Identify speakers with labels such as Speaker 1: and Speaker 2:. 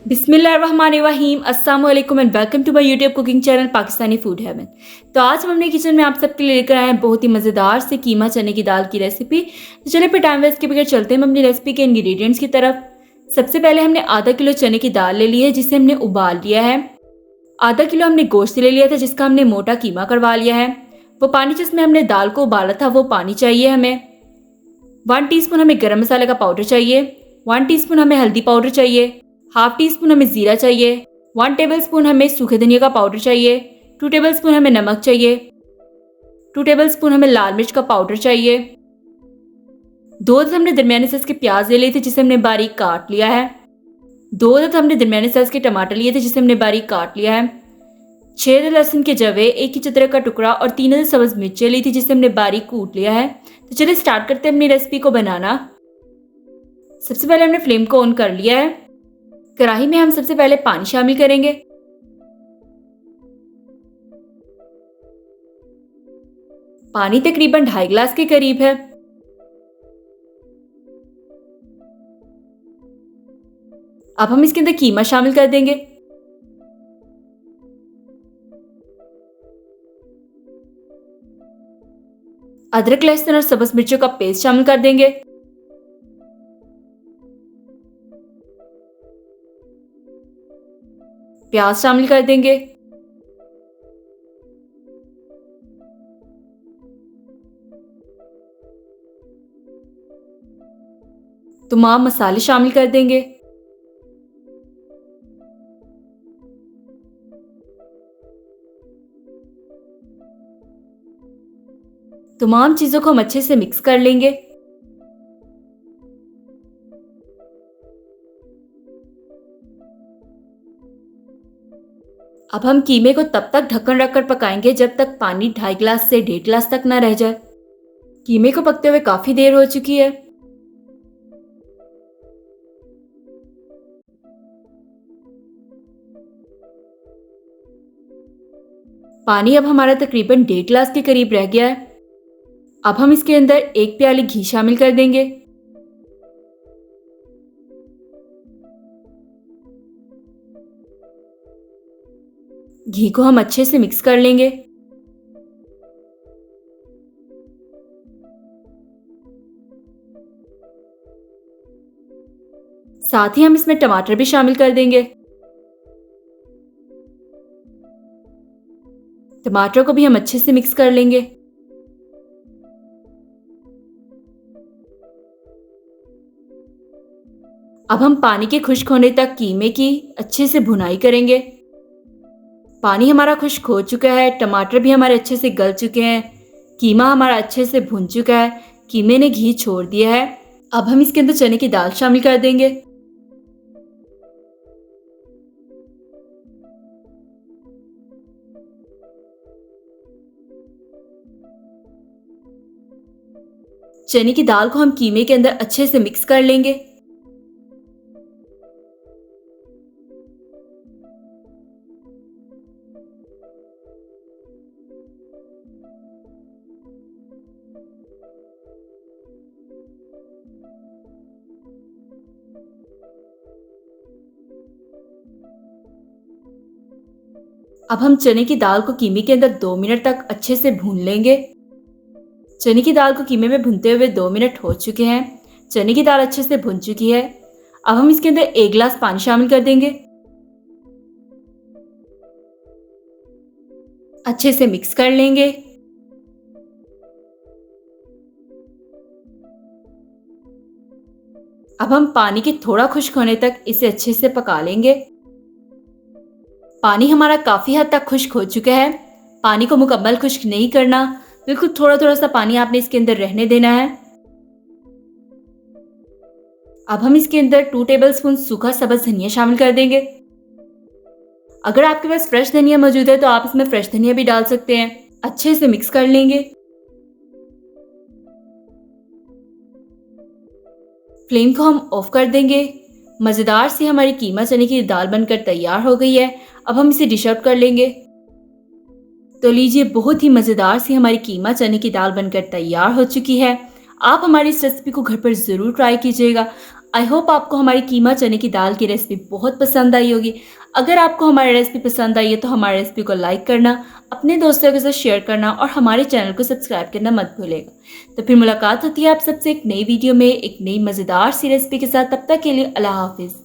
Speaker 1: बिस्मिल्लाहिर्रहमानिर्रहीम अस्सलाम वालेकुम and welcome to my YouTube cooking channel Pakistani food heaven. तो आज हम अपने किचन में आप सबके लिए लेकर आए हैं बहुत ही मज़ेदार से कीमा चने की दाल की रेसिपी। तो चलिए फिर टाइम वेस्ट के बगैर चलते हैं हम अपनी रेसिपी के इंग्रेडिएंट्स की तरफ। सबसे पहले हमने आधा किलो चने की दाल ले ली है जिसे हमने उबाल लिया है। आधा किलो हमने गोश्त ले लिया था जिसका हमने मोटा कीमा करवा लिया है। वो पानी जिसमें हमने दाल को उबाला था वो पानी चाहिए हमें। 1 टीस्पून हमें गरम मसाले का पाउडर चाहिए। 1 टीस्पून हमें हल्दी पाउडर चाहिए। हाफ टी स्पून हमें ज़ीरा चाहिए। 1 टेबल स्पून हमें सूखे धनिया का पाउडर चाहिए। 2 टेबल स्पून हमें नमक चाहिए। 2 टेबल स्पून हमें लाल मिर्च का पाउडर चाहिए। 2 अदद हमने दरमियाने साइज के प्याज ले लिए थे जिसे हमने बारीक काट लिया है। 2 अदद हमने दरमियाने साइज के टमाटर लिए थे जिसे हमने बारीक काट लिया है। 6 अदद लहसुन के जवे, 1 इंच अदरक का टुकड़ा और 3 अदद सब्ज मिर्चें ली थी जिसे हमने बारीक कूट लिया है। तो चलिए स्टार्ट करते हैं अपनी रेसिपी को बनाना। सबसे पहले हमने फ्लेम को ऑन कर लिया है। कढ़ाई में हम सबसे पहले पानी शामिल करेंगे। पानी तकरीबन 2.5 गिलास के करीब है। अब हम इसके अंदर कीमा शामिल कर देंगे। अदरक, लहसुन और सब्ज मिर्चों का पेस्ट शामिल कर देंगे। प्याज शामिल कर देंगे। तमाम मसाले शामिल कर देंगे। तमाम चीज़ों को हम अच्छे से मिक्स कर लेंगे। अब हम कीमे को तब तक ढक्कन रखकर पकाएंगे जब तक पानी 2.5 गिलास से 1.5 गिलास तक ना रह जाए। कीमे को पकते हुए काफ़ी देर हो चुकी है। पानी अब हमारा तकरीबन 1.5 गिलास के करीब रह गया है। अब हम इसके अंदर 1 प्याली घी शामिल कर देंगे। घी को हम अच्छे से मिक्स कर लेंगे। साथ ही हम इसमें टमाटर भी शामिल कर देंगे। टमाटर को भी हम अच्छे से मिक्स कर लेंगे। अब हम पानी के खुश्क होने तक कीमे की अच्छे से भुनाई करेंगे। पानी हमारा खुश्क हो चुका है, टमाटर भी हमारे अच्छे से गल चुके हैं, कीमा हमारा अच्छे से भुन चुका है, कीमे ने घी छोड़ दिया है। अब हम इसके अंदर चने की दाल शामिल कर देंगे। चने की दाल को हम कीमे के अंदर अच्छे से मिक्स कर लेंगे। अब हम चने की दाल को कीमे के अंदर 2 मिनट तक अच्छे से भून लेंगे। चने की दाल को कीमे में भुनते हुए 2 मिनट हो चुके हैं। चने की दाल अच्छे से भुन चुकी है। अब हम इसके अंदर 1 गिलास पानी शामिल कर देंगे। अच्छे से मिक्स कर लेंगे। अब हम पानी के थोड़ा खुश्क होने तक इसे अच्छे से पका लेंगे। पानी हमारा काफ़ी हद तक खुश्क हो चुका है। पानी को मुकम्मल खुश्क नहीं करना, बिल्कुल थोड़ा थोड़ा सा पानी आपने इसके अंदर रहने देना है। अब हम इसके अंदर 2 टेबल स्पून सूखा सब्ज धनिया शामिल कर देंगे। अगर आपके पास फ्रेश धनिया मौजूद है तो आप इसमें फ्रेश धनिया भी डाल सकते हैं। अच्छे से मिक्स कर लेंगे। फ्लेम को हम ऑफ कर देंगे। मज़ेदार सी हमारी कीमा चने की दाल बनकर तैयार हो गई है। अब हम इसे डिश आउट कर लेंगे। तो लीजिए, बहुत ही मज़ेदार सी हमारी कीमा चने की दाल बनकर तैयार हो चुकी है। आप हमारी इस रेसिपी को घर पर ज़रूर ट्राई कीजिएगा। आई होप आपको हमारी कीमा चने की दाल की रेसिपी बहुत पसंद आई होगी। अगर आपको हमारी रेसिपी पसंद आई है तो हमारी रेसिपी को लाइक करना, अपने दोस्तों के साथ शेयर करना और हमारे चैनल को सब्सक्राइब करना मत भूलिएगा। तो फिर मुलाकात होती है आप सबसे एक नई वीडियो में एक नई मज़ेदार सी रेसिपी के साथ। तब तक के लिए अल्लाह हाफिज़।